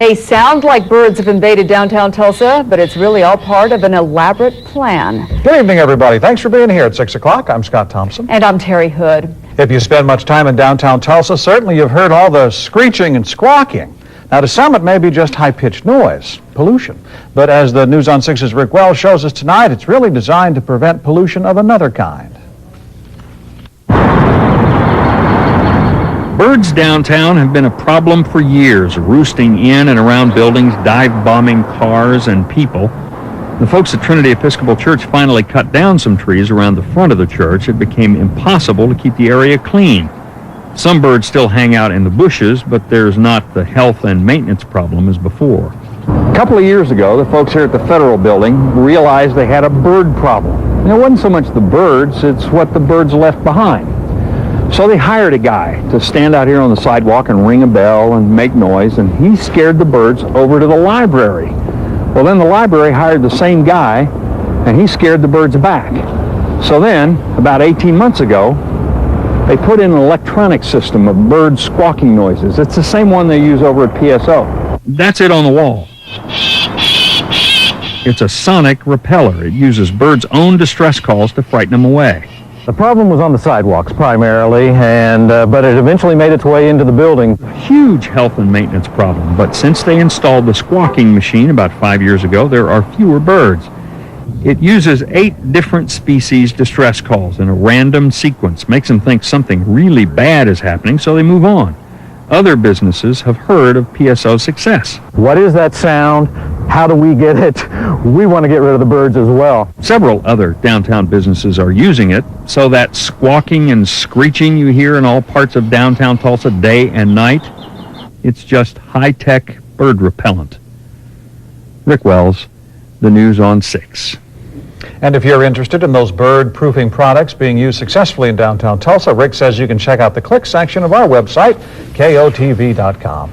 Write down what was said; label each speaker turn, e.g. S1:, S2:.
S1: They sound like birds have invaded downtown Tulsa, but it's really all part of an elaborate plan.
S2: Good evening, everybody. Thanks for being here at 6 o'clock. I'm Scott Thompson.
S1: And I'm Terry Hood.
S2: If you spend much time in downtown Tulsa, certainly you've heard all the screeching and squawking. Now, to some, it may be just high-pitched noise, pollution. But as the News on 6's Rick Wells shows us tonight, it's really designed to prevent pollution of another kind.
S3: Birds downtown have been a problem for years, roosting in and around buildings, dive-bombing cars and people. The folks at Trinity Episcopal Church finally cut down some trees around the front of the church. It became impossible to keep the area clean. Some birds still hang out in the bushes, but there's not the health and maintenance problem as before.
S4: A couple of years ago, the folks here at the Federal Building realized they had a bird problem. And it wasn't so much the birds, it's what the birds left behind. So they hired a guy to stand out here on the sidewalk and ring a bell and make noise, and he scared the birds over to the library. Well, then the library hired the same guy, and he scared the birds back. So then, about 18 months ago, they put in an electronic system of bird squawking noises. It's the same one they use over at PSO.
S3: That's it on the wall. It's a sonic repeller. It uses birds' own distress calls to frighten them away.
S4: The problem was on the sidewalks primarily, but it eventually made its way into the building.
S3: A huge health and maintenance problem, but since they installed the squawking machine about 5 years ago, there are fewer birds. It uses 8 different species distress calls in a random sequence, makes them think something really bad is happening, so they move on. Other businesses have heard of PSO's success.
S4: What is that sound? How do we get it? We want to get rid of the birds as well.
S3: Several other downtown businesses are using it, so that squawking and screeching you hear in all parts of downtown Tulsa day and night, it's just high-tech bird repellent. Rick Wells, the News on 6.
S2: And if you're interested in those bird-proofing products being used successfully in downtown Tulsa, Rick says you can check out the click section of our website, KOTV.com.